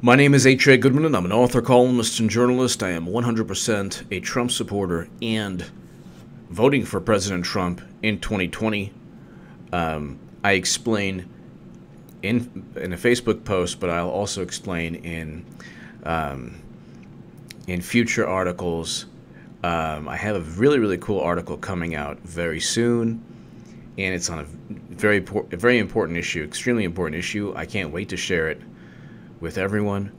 My name is H.A. Goodman, and I'm an author, columnist, and journalist. I am 100% a Trump supporter and voting for President Trump in 2020. I explain in a Facebook post, but I'll also explain in future articles. I have a really cool article coming out very soon, and it's on a very important issue, extremely important issue. I can't wait to share it with everyone.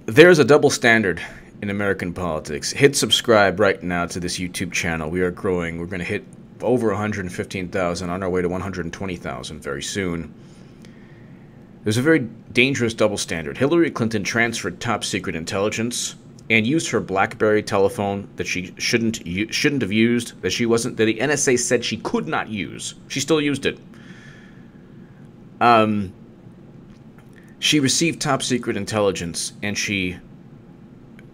There's a double standard in American politics. Hit subscribe right now to this YouTube channel. We are growing. We're going to hit over 115,000, on our way to 120,000 very soon. There's a very dangerous double standard. Hillary Clinton transferred top secret intelligence and used her BlackBerry telephone that she shouldn't have used, that the NSA said she could not use. She still used it. She received top secret intelligence, and she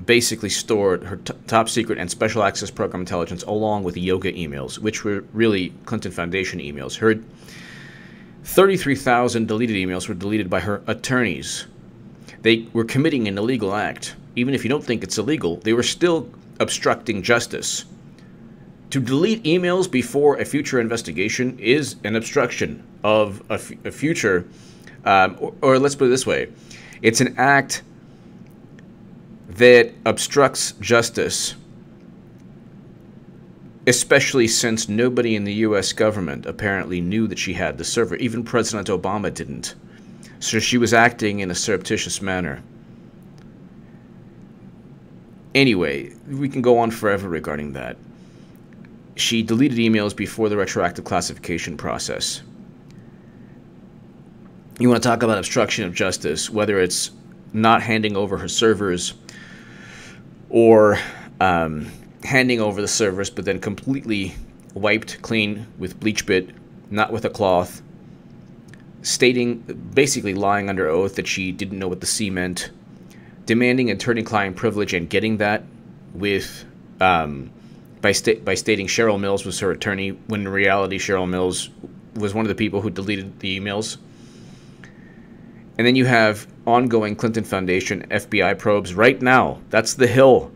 basically stored her top secret and special access program intelligence along with yoga emails, which were really Clinton Foundation emails. Her 33,000 deleted emails were deleted by her attorneys. They were committing an illegal act. Even if you don't think it's illegal, they were still obstructing justice. To delete emails before a future investigation is an obstruction of a future, or let's put it this way, it's an act that obstructs justice, especially since nobody in the U.S. government apparently knew that she had the server. Even President Obama didn't. So she was acting in a surreptitious manner. Anyway, we can go on forever regarding that. She deleted emails before the retroactive classification process. You want to talk about obstruction of justice, whether it's not handing over her servers or handing over the servers but then completely wiped clean with bleach bit, not with a cloth, basically lying under oath that she didn't know what the C meant, demanding attorney-client privilege and getting that with by stating Cheryl Mills was her attorney, when in reality Cheryl Mills was one of the people who deleted the emails. And then you have ongoing Clinton Foundation FBI probes right now. That's the Hill.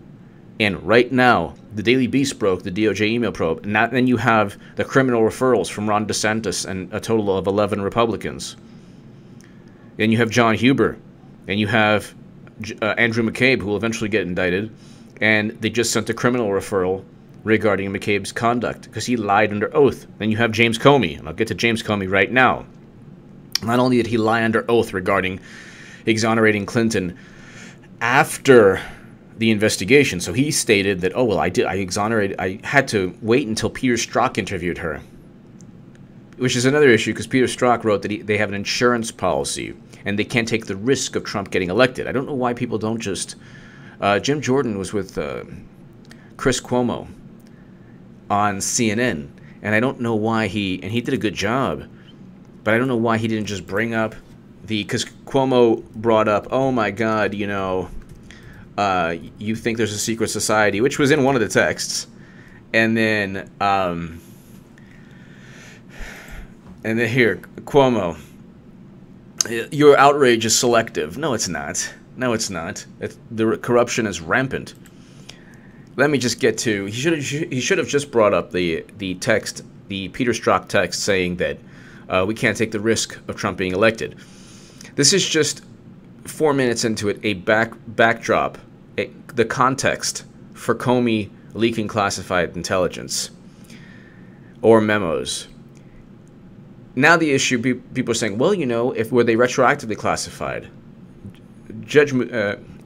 And right now, the Daily Beast broke the DOJ email probe. And then you have the criminal referrals from Ron DeSantis and a total of 11 Republicans. Then you have John Huber. And you have Andrew McCabe, who will eventually get indicted. And they just sent a criminal referral regarding McCabe's conduct because he lied under oath. Then you have James Comey, and I'll get to James Comey right now. Not only did he lie under oath regarding exonerating Clinton after the investigation, so he stated that, oh, well, I had to wait until Peter Strzok interviewed her, which is another issue because Peter Strzok wrote that they have an insurance policy and they can't take the risk of Trump getting elected. I don't know why people don't just... Jim Jordan was with Chris Cuomo on CNN, and I don't know why he did a good job, but I don't know why he didn't just bring up because Cuomo brought up, oh my God, you think there's a secret society, which was in one of the texts, and then here, Cuomo, your outrage is selective. No, it's not. No, it's not. The corruption is rampant. Let me just get to... He should have just brought up the text, the Peter Strzok text saying that we can't take the risk of Trump being elected. This is just 4 minutes into it, a backdrop, the context for Comey leaking classified intelligence or memos. Now the issue, people are saying, well, were they retroactively classified?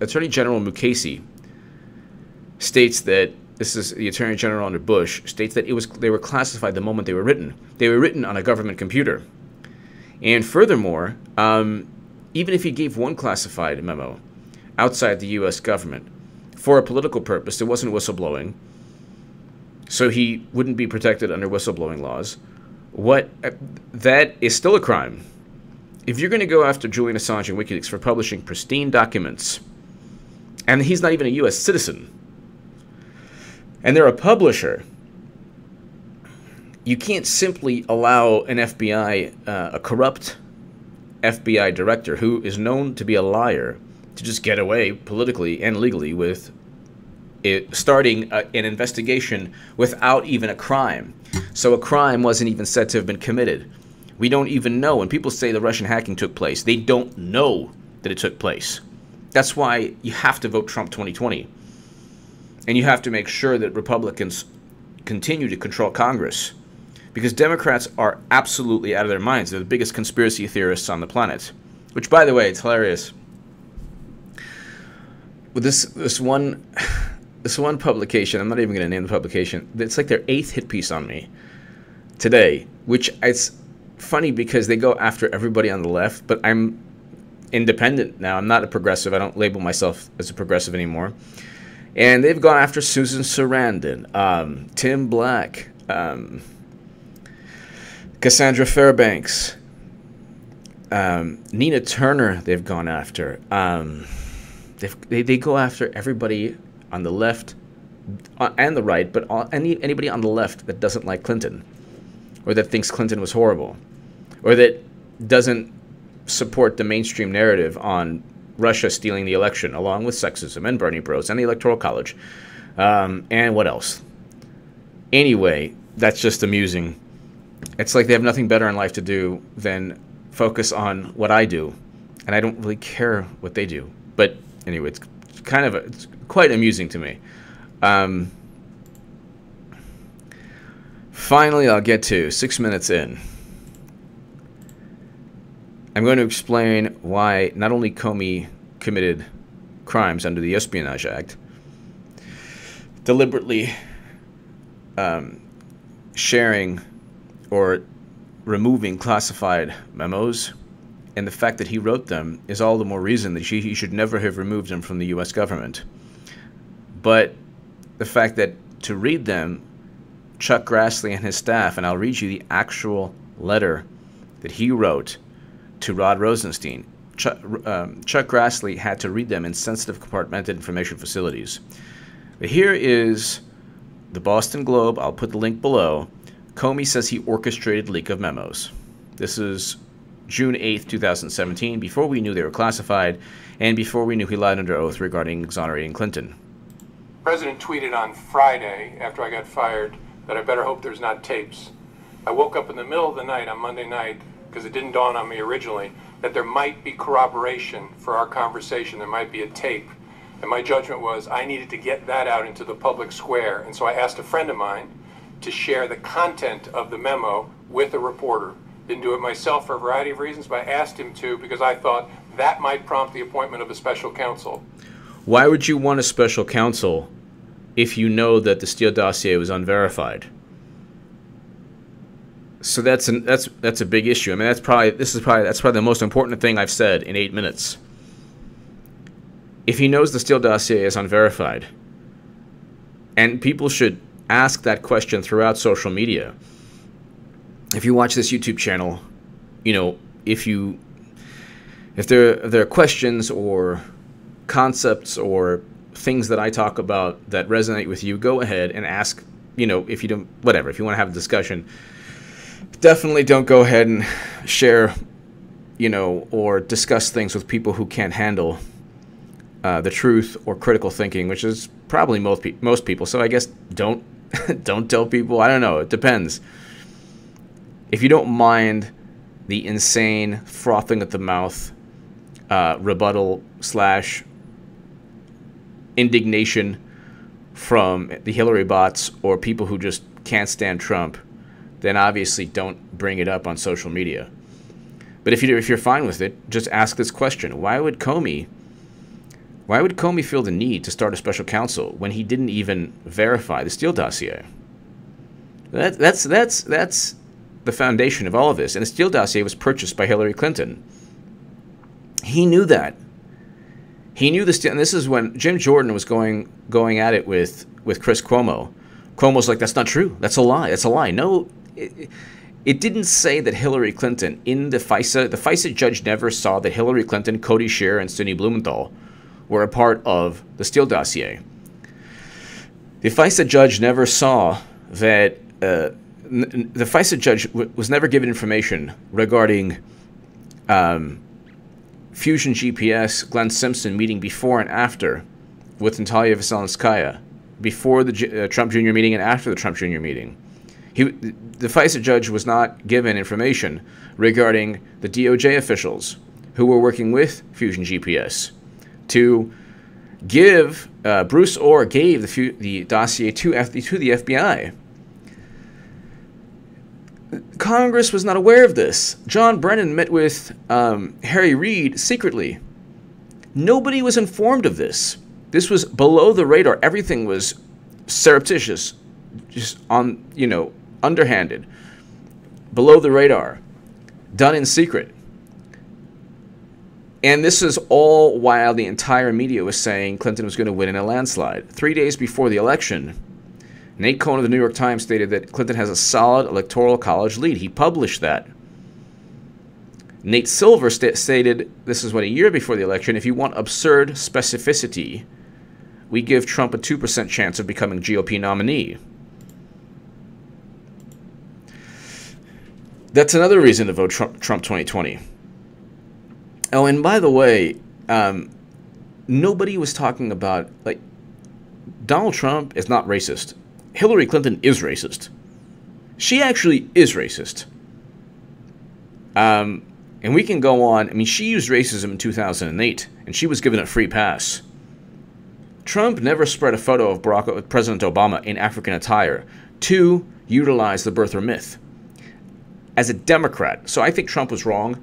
Attorney General Mukasey states that, this is the Attorney General under Bush, states that they were classified the moment they were written. They were written on a government computer. And furthermore, even if he gave one classified memo outside the U.S. government for a political purpose, it wasn't whistleblowing, so he wouldn't be protected under whistleblowing laws. That is still a crime. If you're going to go after Julian Assange and WikiLeaks for publishing pristine documents, and he's not even a U.S. citizen, and they're a publisher, you can't simply allow an FBI, a corrupt FBI director who is known to be a liar to just get away politically and legally with starting an investigation without even a crime. So a crime wasn't even said to have been committed. We don't even know. When people say the Russian hacking took place, they don't know that it took place. That's why you have to vote Trump 2020. And you have to make sure that Republicans continue to control Congress. Because Democrats are absolutely out of their minds. They're the biggest conspiracy theorists on the planet. Which, by the way, it's hilarious. With this one publication, I'm not even going to name the publication, it's like their 8th hit piece on me today, which it's funny because they go after everybody on the left, but I'm independent now. I'm not a progressive. I don't label myself as a progressive anymore. And they've gone after Susan Sarandon, Tim Black, Cassandra Fairbanks, Nina Turner they've gone after. They go after everybody on the left and the right, but anybody on the left that doesn't like Clinton, or that thinks Clinton was horrible, or that doesn't support the mainstream narrative on Russia stealing the election, along with sexism and Bernie Bros and the Electoral College. And what else? Anyway, that's just amusing. It's like they have nothing better in life to do than focus on what I do, and I don't really care what they do. But anyway, it's quite amusing to me. Finally, I'll get to 6 minutes in. I'm going to explain why not only Comey committed crimes under the Espionage Act, deliberately sharing or removing classified memos, and the fact that he wrote them is all the more reason that he should never have removed them from the U.S. government. But the fact that to read them, Chuck Grassley and his staff, and I'll read you the actual letter that he wrote to Rod Rosenstein. Chuck Grassley had to read them in sensitive compartmented information facilities. But here is the Boston Globe. I'll put the link below. Comey says he orchestrated leak of memos. This is June 8th, 2017, before we knew they were classified, and before we knew he lied under oath regarding exonerating Clinton. The president tweeted on Friday, after I got fired, that I better hope there's not tapes. I woke up in the middle of the night on Monday night, because it didn't dawn on me originally, that there might be corroboration for our conversation, there might be a tape. And my judgment was I needed to get that out into the public square. And so I asked a friend of mine to share the content of the memo with a reporter. Didn't do it myself for a variety of reasons, but I asked him to because I thought that might prompt the appointment of a special counsel. Why would you want a special counsel if you know that the Steele dossier was unverified? So that's a big issue. I mean, that's probably the most important thing I've said in 8 minutes. If he knows the Steele dossier is unverified, and people should ask that question throughout social media. If you watch this YouTube channel, you know, if there are questions or concepts or things that I talk about that resonate with you, go ahead and ask. You know, if you don't, whatever, if you want to have a discussion, definitely don't go ahead and share, you know, or discuss things with people who can't handle the truth or critical thinking, which is probably most people. So I guess don't tell people. I don't know. It depends. If you don't mind the insane frothing at the mouth, rebuttal / indignation from the Hillary bots or people who just can't stand Trump, then obviously don't bring it up on social media. But if you're fine with it, just ask this question: Why would Comey feel the need to start a special counsel when he didn't even verify the Steele dossier? That's the foundation of all of this. And the Steele dossier was purchased by Hillary Clinton. He knew that. He knew the Steele, and this is when Jim Jordan was going at it with Chris Cuomo. Cuomo's like, that's not true. That's a lie. That's a lie. No, it didn't say that Hillary Clinton in the FISA judge never saw that Hillary Clinton, Cody Shearer, and Sidney Blumenthal were a part of the Steele dossier. The FISA judge never saw that the FISA judge was never given information regarding Fusion GPS, Glenn Simpson meeting before and after with Natalia Veselinskaya, before the Trump Jr. meeting and after the Trump Jr. meeting. The FISA judge was not given information regarding the DOJ officials who were working with Fusion GPS to give, Bruce Orr gave the dossier to the FBI. Congress was not aware of this. John Brennan met with Harry Reid secretly. Nobody was informed of this. This was below the radar. Everything was surreptitious, just on, underhanded, below the radar, done in secret. And this is all while the entire media was saying Clinton was going to win in a landslide. 3 days before the election, Nate Cohn of the New York Times stated that Clinton has a solid electoral college lead. He published that. Nate Silver stated, this is a year before the election, if you want absurd specificity, we give Trump a 2% chance of becoming GOP nominee. That's another reason to vote Trump 2020. Oh, and by the way, nobody was talking about, Donald Trump is not racist. Hillary Clinton is racist. She actually is racist. And we can go on. I mean, she used racism in 2008, and she was given a free pass. Trump never spread a photo of President Obama in African attire to utilize the birther myth as a Democrat. So I think Trump was wrong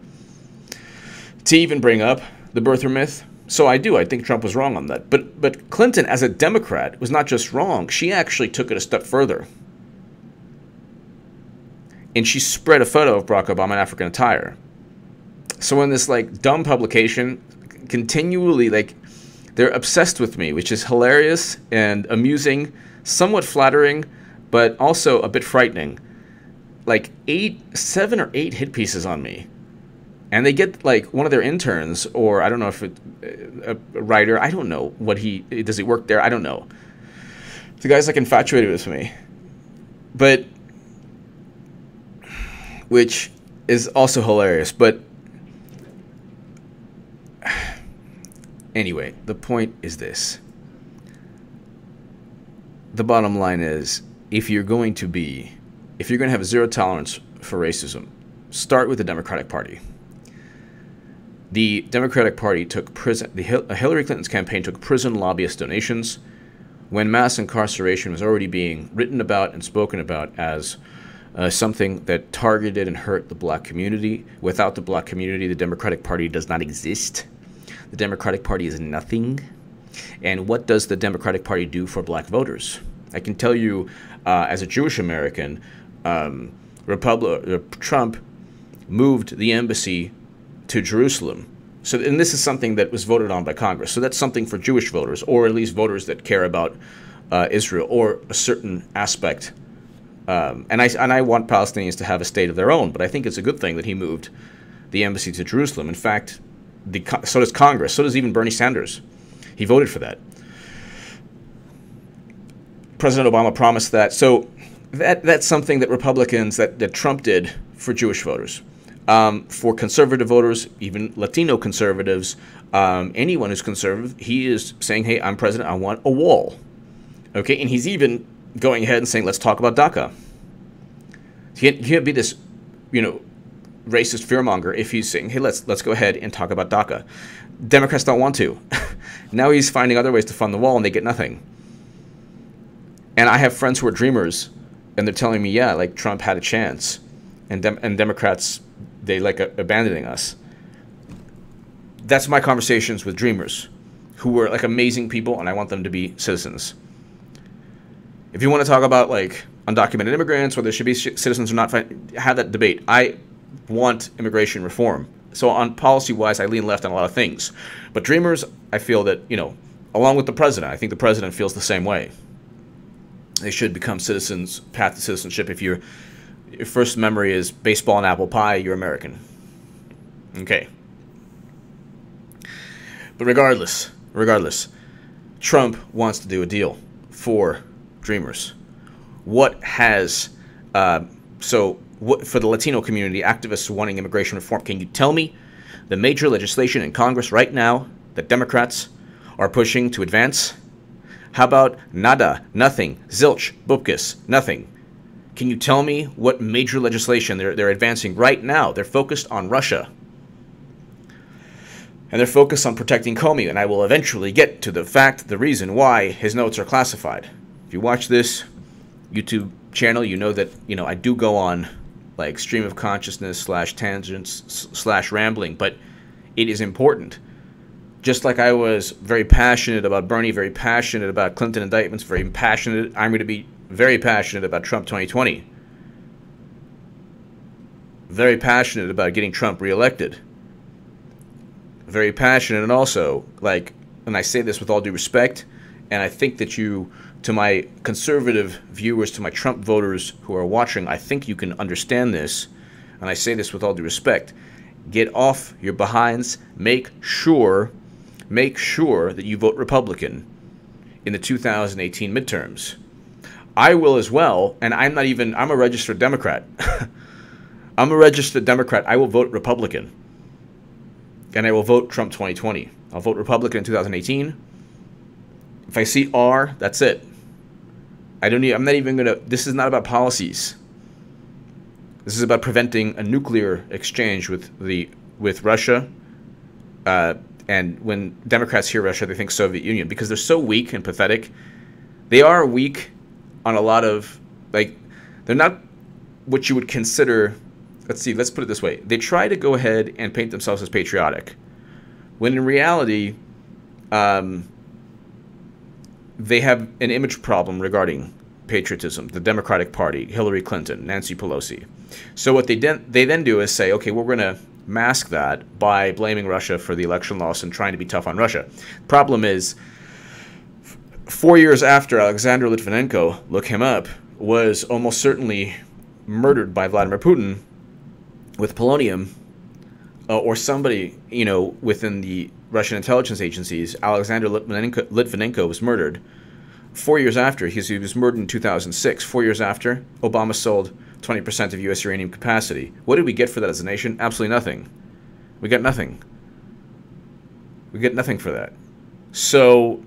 to even bring up the birther myth. So I think Trump was wrong on that. But Clinton, as a Democrat, was not just wrong. She actually took it a step further. And she spread a photo of Barack Obama in African attire. So in this, dumb publication, continually, they're obsessed with me, which is hilarious and amusing, somewhat flattering, but also a bit frightening. 7 or 8 hit pieces on me. And they get, one of their interns, or I don't know if a writer, I don't know does he work there? I don't know. The guy's, infatuated with me. But, which is also hilarious. But, anyway, the point is this. The bottom line is, if you're going to have zero tolerance for racism, start with the Democratic Party. The Democratic Party Hillary Clinton's campaign took prison lobbyist donations when mass incarceration was already being written about and spoken about as something that targeted and hurt the black community. Without the black community, the Democratic Party does not exist. The Democratic Party is nothing. And what does the Democratic Party do for black voters? I can tell you, as a Jewish American, Trump moved the embassy to Jerusalem. And this is something that was voted on by Congress. So that's something for Jewish voters, or at least voters that care about Israel or a certain aspect. And I want Palestinians to have a state of their own, but I think it's a good thing that he moved the embassy to Jerusalem. In fact, so does Congress. So does even Bernie Sanders. He voted for that. President Obama promised that. So that's something that Republicans, that Trump did for Jewish voters. For conservative voters, even Latino conservatives, anyone who's conservative, he is saying, hey, I'm president, I want a wall. Okay, and he's even going ahead and saying, let's talk about DACA. He can't be this, racist fearmonger if he's saying, hey, let's go ahead and talk about DACA. Democrats don't want to. Now he's finding other ways to fund the wall, and they get nothing. And I have friends who are dreamers, and they're telling me, yeah, Trump had a chance, and Democrats, they abandoning us. That's my conversations with dreamers who were amazing people, and I want them to be citizens. If you want to talk about undocumented immigrants, whether they should be citizens or not, have that debate. I want immigration reform. So on policy-wise, I lean left on a lot of things. But dreamers, I feel that, along with the president, I think the president feels the same way. They should become citizens, path to citizenship. If your first memory is baseball and apple pie, you're American. Okay. But regardless, Trump wants to do a deal for dreamers. What has, what for the Latino community, activists wanting immigration reform, can you tell me the major legislation in Congress right now that Democrats are pushing to advance? How about nada, nothing, zilch, bupkis, nothing? Can you tell me what major legislation they're advancing right now? They're focused on Russia. And they're focused on protecting Comey, and I will eventually get to the reason why his notes are classified. If you watch this YouTube channel, you know that, I do go on like stream of consciousness / tangents / rambling, but it is important. Just like I was very passionate about Bernie, very passionate about Clinton indictments, very passionate, I'm going to be very passionate about Trump 2020. Very passionate about getting Trump reelected. Very passionate, and also, and I say this with all due respect, and I think that to my conservative viewers, to my Trump voters who are watching, I think you can understand this, and I say this with all due respect. Get off your behinds. Make sure that you vote Republican in the 2018 midterms. I will as well, and I'm a registered Democrat. I'm a registered Democrat. I will vote Republican. And I will vote Trump 2020. I'll vote Republican in 2018. If I see R, that's it. I'm not even gonna. This is not about policies. This is about preventing a nuclear exchange with Russia. And when Democrats hear Russia, they think Soviet Union because they're so weak and pathetic. They are weak on a lot of they're not what you would consider. Let's put it this way. They try to go ahead and paint themselves as patriotic, when in reality, they have an image problem regarding patriotism. The Democratic Party, Hillary Clinton, Nancy Pelosi. So what they then do is say, okay, we're going to mask that by blaming Russia for the election loss and trying to be tough on Russia. Problem is, 4 years after Alexander Litvinenko, look him up, was almost certainly murdered by Vladimir Putin with polonium, or somebody, within the Russian intelligence agencies, Alexander Litvinenko was murdered. 4 years after, he was murdered in 2006. 4 years after, Obama sold 20% of U.S. uranium capacity. What did we get for that as a nation? Absolutely nothing. We got nothing. We get nothing for that. So,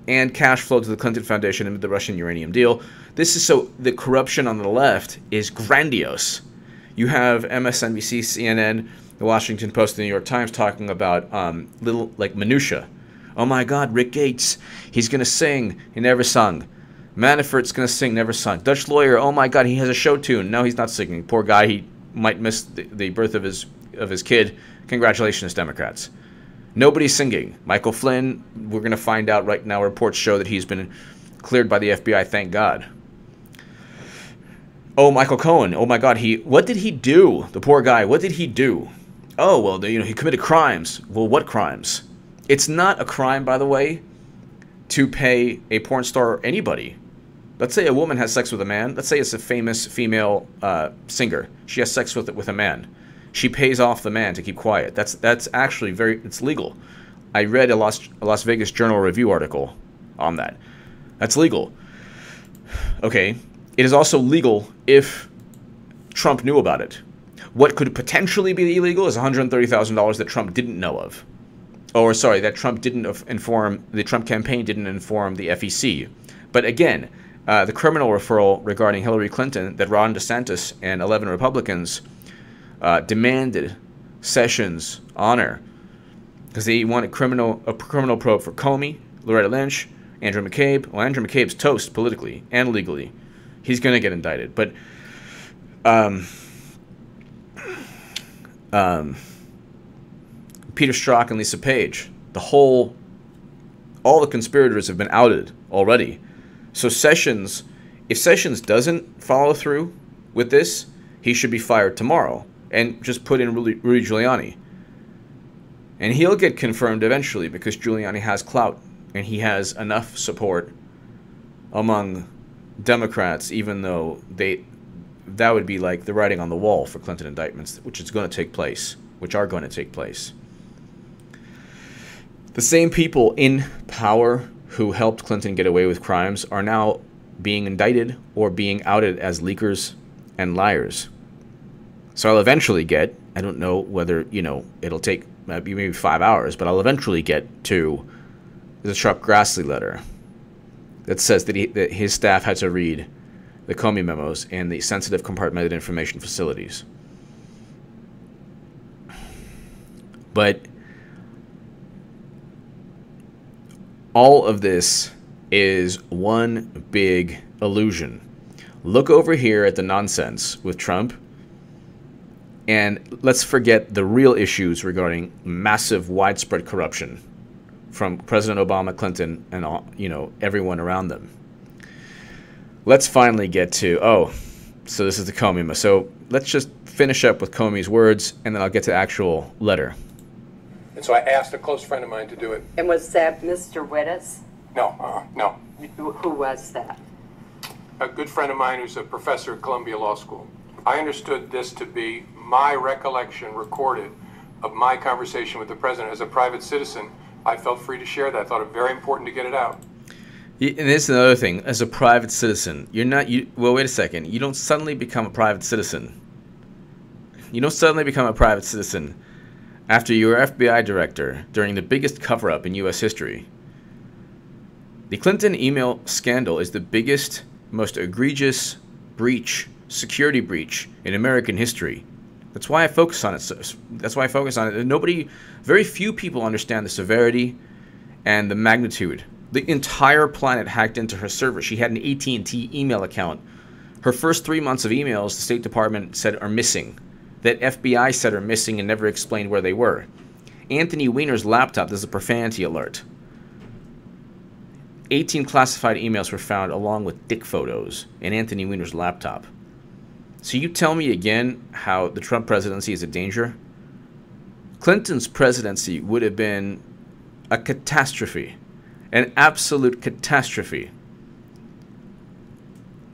and cash flow to the Clinton Foundation and the Russian uranium deal. The corruption on the left is grandiose. You have MSNBC, CNN, the Washington Post, the New York Times talking about little minutia. Oh my God, Rick Gates, he's going to sing, he never sung. Manafort's going to sing, never sung. Dutch lawyer, oh my God, he has a show tune. No, he's not singing. Poor guy, he might miss the birth of his kid. Congratulations, Democrats. Nobody's singing. Michael Flynn, we're going to find out right now, reports show that he's been cleared by the FBI, thank God. Oh, Michael Cohen, oh my God, what did he do? The poor guy, what did he do? Oh, well, he committed crimes. Well, what crimes? It's not a crime, by the way, to pay a porn star or anybody. Let's say a woman has sex with a man. Let's say it's a famous female singer. She has sex with a man. She pays off the man to keep quiet. That's actually it's legal. I read a Las Vegas Journal Review article on that. That's legal. Okay. It is also legal if Trump knew about it. What could potentially be illegal is $130,000 that Trump didn't know of. Or, sorry, that Trump didn't inform, the Trump campaign didn't inform the FEC. But again, the criminal referral regarding Hillary Clinton that Ron DeSantis and 11 Republicans demanded Sessions honor because they wanted a criminal probe for Comey, Loretta Lynch, Andrew McCabe. Well, Andrew McCabe's toast politically and legally. He's going to get indicted. But Peter Strzok and Lisa Page, all the conspirators have been outed already. So if Sessions doesn't follow through with this, he should be fired tomorrow and just put in Rudy Giuliani. And he'll get confirmed eventually because Giuliani has clout and he has enough support among Democrats, even though that would be like the writing on the wall for Clinton indictments, which are going to take place. The same people in power who helped Clinton get away with crimes are now being indicted or being outed as leakers and liars. So I'll eventually get, I don't know whether, it'll take maybe 5 hours, but I'll eventually get to the Chuck Grassley letter that says that his staff had to read the Comey memos and the sensitive compartmented information facilities. But all of this is one big illusion. Look over here at the nonsense with Trump, and let's forget the real issues regarding massive, widespread corruption from President Obama, Clinton, and all, everyone around them. Let's finally get to, so this is the Comey memo. So let's just finish up with Comey's words, and then I'll get to the actual letter. And so I asked a close friend of mine to do it. And was that Mr. Wittes? No. Who was that? A good friend of mine who's a professor at Columbia Law School. I understood this to be my recollection recorded of my conversation with the president as a private citizen. I felt free to share that. I thought it very important to get it out. And this is another thing. As a private citizen, well, wait a second. You don't suddenly become a private citizen. You don't suddenly become a private citizen after you were FBI director during the biggest cover-up in U.S. history. The Clinton email scandal is the biggest, most egregious security breach in American history. That's why I focus on it. Very few people understand the severity and the magnitude. The entire planet hacked into her server. She had an AT&T email account. Her first 3 months of emails, the State Department said are missing. That FBI said are missing and never explained where they were. Anthony Weiner's laptop, there's a profanity alert. 18 classified emails were found along with dick photos in Anthony Weiner's laptop. So you tell me again how the Trump presidency is a danger? Clinton's presidency would have been a catastrophe, an absolute catastrophe.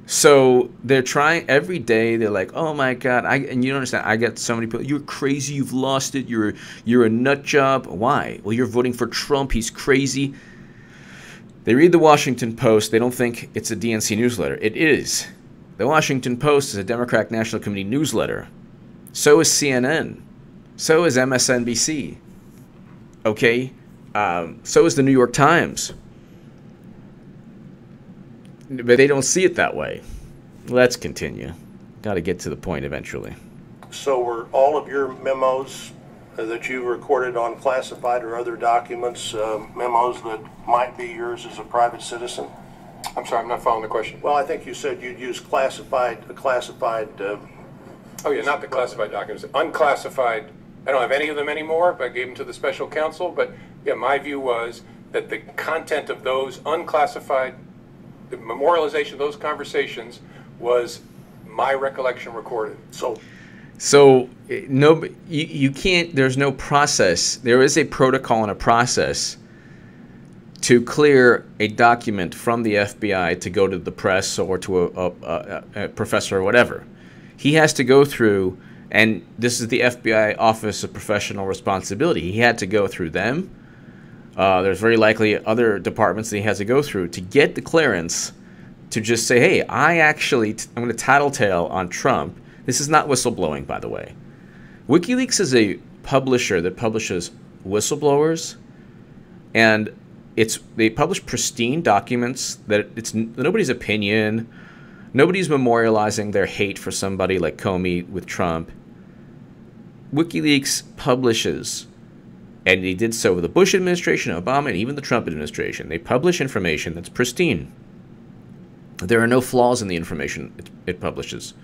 So they're trying every day. They're like, "Oh my God!" And you don't understand. I get so many people. You're crazy. You've lost it. You're a nut job. Why? Well, you're voting for Trump. He's crazy. They read the Washington Post. They don't think it's a DNC newsletter. It is. The Washington Post is a Democratic National Committee newsletter. So is CNN. So is MSNBC. Okay? So is the New York Times. But they don't see it that way. Let's continue. Got to get to the point eventually. So were all of your memos that you recorded on classified or other documents, memos that might be yours as a private citizen? I'm sorry, I'm not following the question. Well, I think you said you'd use classified. Oh yeah, not the classified documents. Unclassified. I don't have any of them anymore, but I gave them to the special counsel. But yeah, my view was that the content of those unclassified, the memorialization of those conversations was my recollection recorded. So no, you can't. There's no process. There is a protocol and a process to clear a document from the FBI to go to the press or to a professor or whatever. He has to go through, and this is the FBI Office of Professional Responsibility. He had to go through them. There's very likely other departments that he has to go through to get the clearance to just say, hey, I'm going to tattletale on Trump. This is not whistleblowing, by the way. WikiLeaks is a publisher that publishes whistleblowers, and they publish pristine documents that it's nobody's opinion. Nobody's memorializing their hate for somebody like Comey with Trump. WikiLeaks publishes, and they did so with the Bush administration, Obama, and even the Trump administration. They publish information that's pristine. There are no flaws in the information it publishes.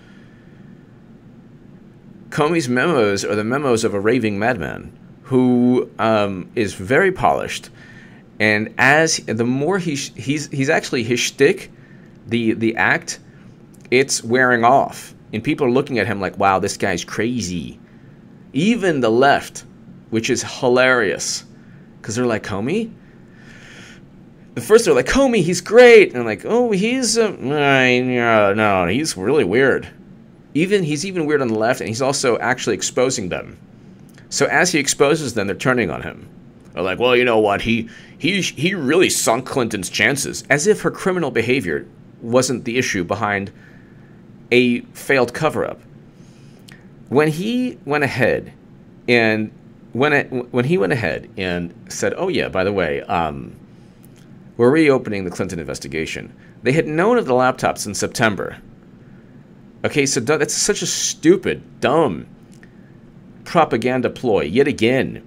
Comey's memos are the memos of a raving madman who is very polished, and the more he's actually his shtick, the act, it's wearing off, and people are looking at him like, wow, this guy's crazy. Even the left, which is hilarious, because they're like, Comey? At first they're like, Comey, he's great, and I'm like, oh, he's no, he's really weird. He's even weird on the left, and he's also actually exposing them. So as he exposes them, they're turning on him. They're like, well, you know what? He really sunk Clinton's chances, as if her criminal behavior wasn't the issue behind a failed cover-up. when he went ahead and when he went ahead and said, "Oh yeah, by the way, we're reopening the Clinton investigation," they had known of the laptops in September. Okay, so that's such a stupid, dumb propaganda ploy yet again.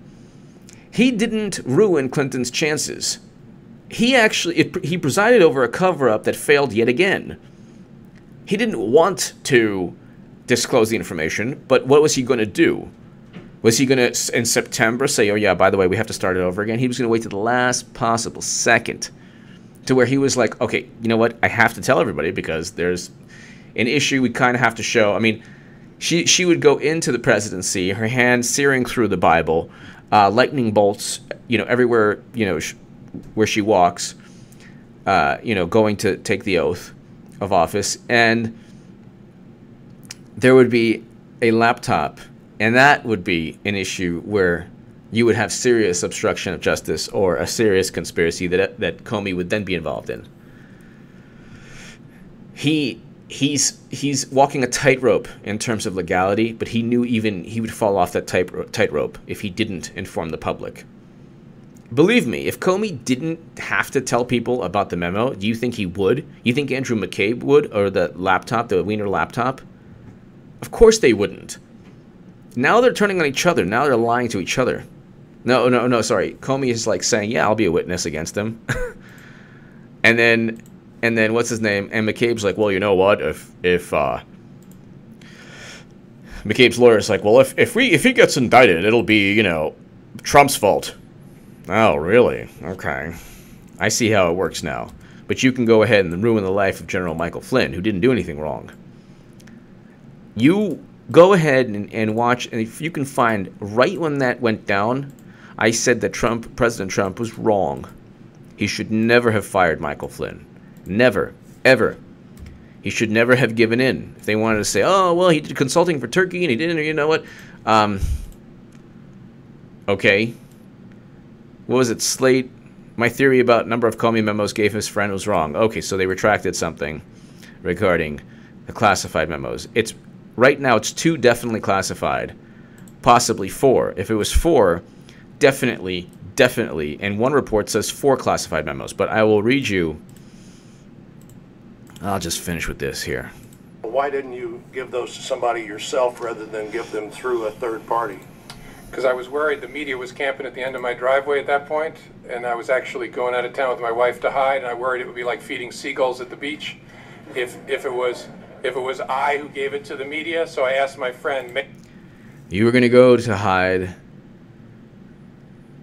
He didn't ruin Clinton's chances. He presided over a cover-up that failed yet again. He didn't want to disclose the information, but what was he going to do? Was he going to, in September, say, "Oh yeah, by the way, we have to start it over again"? He was going to wait to the last possible second to where he was like, "Okay, you know what? I have to tell everybody because there's an issue we kind of have to show." I mean, she would go into the presidency, her hand searing through the Bible, lightning bolts, everywhere, where she walks, going to take the oath of office, and there would be a laptop, and that would be an issue where you would have serious obstruction of justice or a serious conspiracy that Comey would then be involved in. He's walking a tightrope in terms of legality, but he knew even he would fall off that tightrope if he didn't inform the public. Believe me, if Comey didn't have to tell people about the memo, do you think he would? You think Andrew McCabe would, or the laptop, the Wiener laptop? Of course they wouldn't. Now they're turning on each other. Now they're lying to each other. No, sorry. Comey is like saying, "Yeah, I'll be a witness against him." and then what's his name? And McCabe's like, "Well, you know what? If McCabe's lawyer's like, "Well, if he gets indicted, it'll be, Trump's fault." Oh, really? Okay. I see how it works now. But you can go ahead and ruin the life of General Michael Flynn, who didn't do anything wrong. You go ahead and watch, and if you can find right when that went down, I said that President Trump was wrong. He should never have fired Michael Flynn. Never. Ever. He should never have given in. If they wanted to say, "Oh, well, he did consulting for Turkey and he didn't," or you know what? Okay. What was it? Slate, my theory about number of Comey memos gave his friend was wrong. Okay, so they retracted something regarding the classified memos. Right now it's 2 definitely classified, possibly 4. If it was 4, definitely, and one report says 4 classified memos. But I will read you. I'll just finish with this here. Why didn't you give those to somebody yourself rather than give them through a third party? Because I was worried the media was camping at the end of my driveway at that point, and I was actually going out of town with my wife to hide, and I worried it would be like feeding seagulls at the beach if it was I who gave it to the media. So I asked my friend. You were going to go to hide.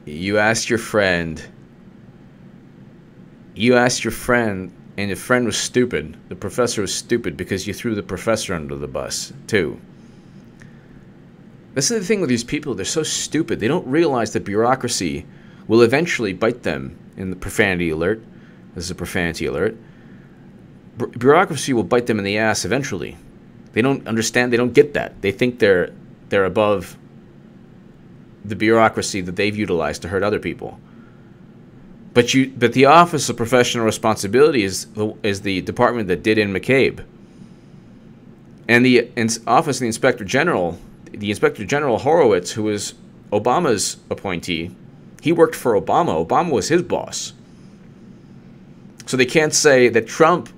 You asked your friend, and your friend was stupid. The professor was stupid because you threw the professor under the bus, too. This is the thing with these people. They're so stupid. They don't realize that bureaucracy will eventually bite them in the profanity alert. This is a profanity alert. Bureaucracy will bite them in the ass eventually. They don't understand. They don't get that. They think they're above the bureaucracy that they've utilized to hurt other people. But the Office of Professional Responsibility is the department that did in McCabe. And the Office of the Inspector General, Horowitz, who was Obama's appointee, he worked for Obama. Obama was his boss. So they can't say that Trump,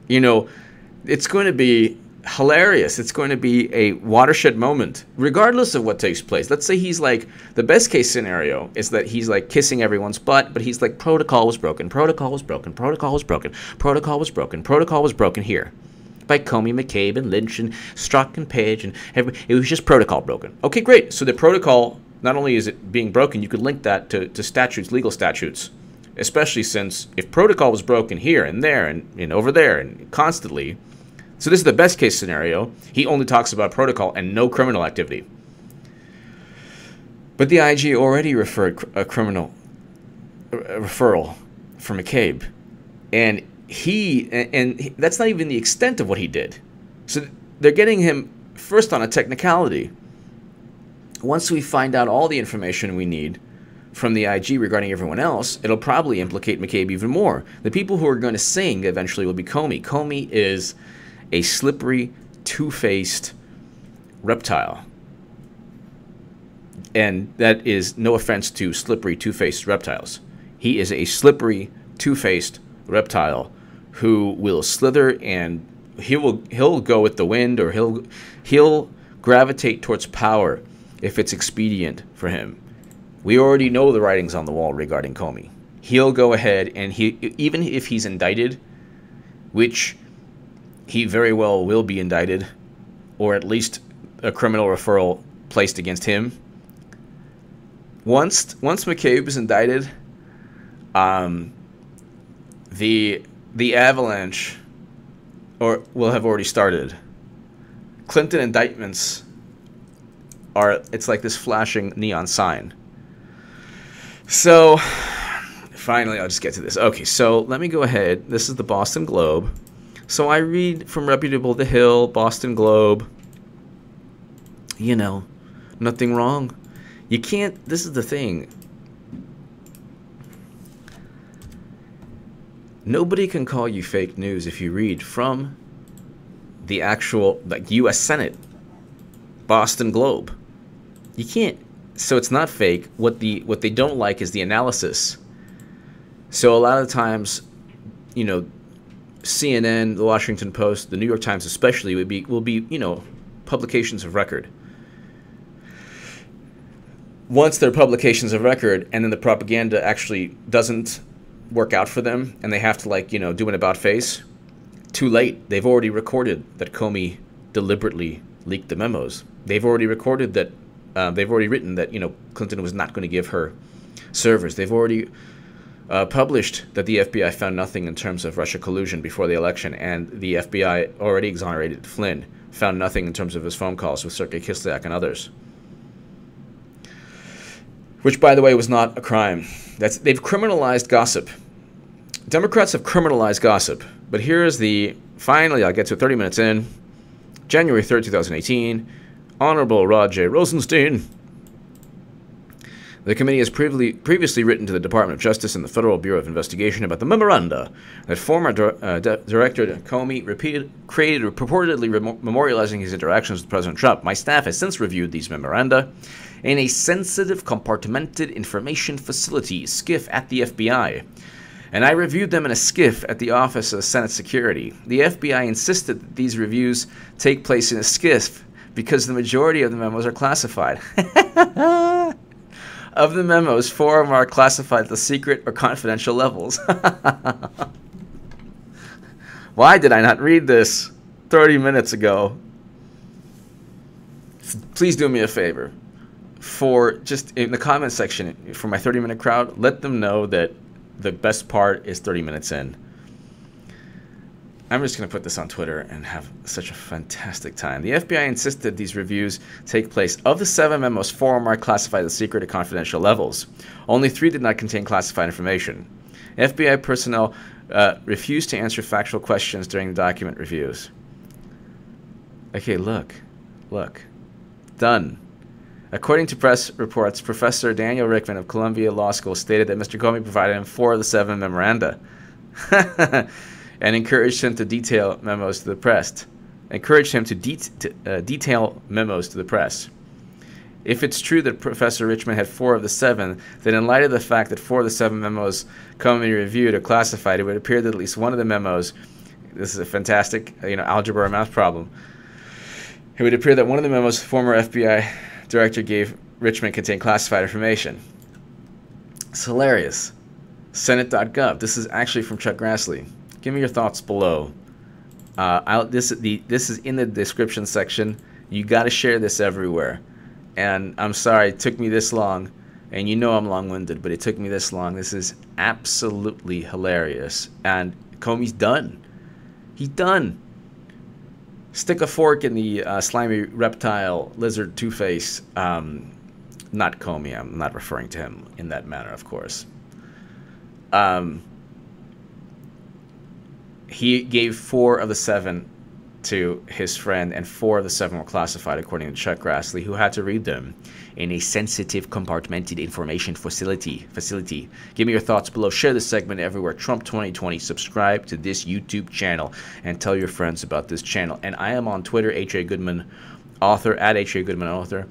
it's going to be hilarious. It's going to be a watershed moment, regardless of what takes place. Let's say he's like, the best case scenario is that he's like kissing everyone's butt, but he's like, protocol was broken here by Comey, McCabe, and Lynch, and Strzok, and Page, and it was just protocol broken. Okay, great. So the protocol, not only is it being broken, you could link that to statutes, legal statutes, especially since if protocol was broken here and there and over there and constantly. So this is the best case scenario. He only talks about protocol and no criminal activity. But the IG already referred a criminal referral for McCabe, and that's not even the extent of what he did. So they're getting him first on a technicality. Once we find out all the information we need from the IG regarding everyone else, it'll probably implicate McCabe even more. The people who are going to sing eventually will be Comey. Comey is a slippery, two-faced reptile. And that is no offense to slippery, two-faced reptiles. He is a slippery, two-faced reptile who will slither, and he'll go with the wind, or he'll gravitate towards power if it's expedient for him. We already know the writings on the wall regarding Comey. He'll go ahead, and even if he's indicted, which he very well will be indicted, or at least a criminal referral placed against him. Once McCabe is indicted, the avalanche will have already started. Clinton indictments it's like this flashing neon sign. So finally, I'll just get to this. Okay, so let me go ahead. This is the Boston Globe. So I read from reputable The Hill, Boston Globe. You know, nothing wrong. You can't, this is the thing. Nobody can call you fake news if you read from the actual, like, U.S. Senate, Boston Globe. You can't. So it's not fake. What they don't like is the analysis. So a lot of times, you know, CNN, the Washington Post, the New York Times especially will be, you know, publications of record. Once they're publications of record and then the propaganda actually doesn't work out for them and they have to, like, you know, do an about face, too late. They've already recorded that Comey deliberately leaked the memos. They've already recorded that, they've already written that, you know, Clinton was not going to give her servers. They've already published that the FBI found nothing in terms of Russia collusion before the election, and the FBI already exonerated Flynn, found nothing in terms of his phone calls with Sergei Kislyak and others. Which, by the way, was not a crime. They've criminalized gossip. Democrats have criminalized gossip. But here is finally, I'll get to 30 minutes in, January 3rd, 2018, Honorable Rod J. Rosenstein. The committee has previously written to the Department of Justice and the Federal Bureau of Investigation about the memoranda that former Director Comey created purportedly memorializing his interactions with President Trump. My staff has since reviewed these memoranda in a sensitive compartmented information facility, SCIF, at the FBI. And I reviewed them in a SCIF at the Office of Senate Security. The FBI insisted that these reviews take place in a SCIF because the majority of the memos are classified. Of the memos, 4 of them are classified at the secret or confidential levels. Why did I not read this 30 minutes ago? Please do me a favor. Just in the comment section, for my 30-minute crowd, let them know that the best part is 30 minutes in. I'm just going to put this on Twitter and have such a fantastic time. The FBI insisted these reviews take place. Of the 7 memos, 4 of them are classified at secret or confidential levels. Only 3 did not contain classified information. FBI personnel refused to answer factual questions during the document reviews. Okay, look. Done. According to press reports, Professor Daniel Rickman of Columbia Law School stated that Mr. Comey provided him 4 of the 7 memoranda. And encouraged him to detail memos to the press. Detail memos to the press. If it's true that Professor Richmond had 4 of the 7, then in light of the fact that 4 of the 7 memos Comey reviewed are classified, it would appear that at least one of the memos, this is a fantastic, algebra or math problem. It would appear that one of the memos former FBI director gave Richmond contained classified information. It's hilarious. Senate.gov. This is actually from Chuck Grassley. Give me your thoughts below. This is in the description section. You got to share this everywhere. And I'm sorry it took me this long. And you know I'm long-winded, but it took me this long. This is absolutely hilarious. And Comey's done. He's done. Stick a fork in the slimy reptile lizard Two-Face. Not Comey. I'm not referring to him in that manner, of course. He gave 4 of the 7 to his friend, and 4 of the 7 were classified, according to Chuck Grassley, who had to read them in a sensitive, compartmented information facility. Give me your thoughts below. Share this segment everywhere. Trump 2020. Subscribe to this YouTube channel and tell your friends about this channel. And I am on Twitter, H.A. Goodman, author, at H.A. Goodman author.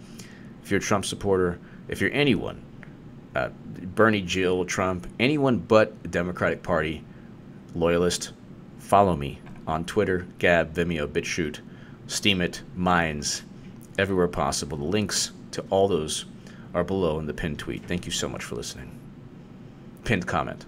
If you're a Trump supporter, if you're anyone, Bernie, Jill, Trump, anyone but the Democratic Party loyalist, follow me on Twitter, Gab, Vimeo, BitChute, Steemit, Minds, everywhere possible. The links to all those are below in the pinned tweet. Thank you so much for listening. Pinned comment.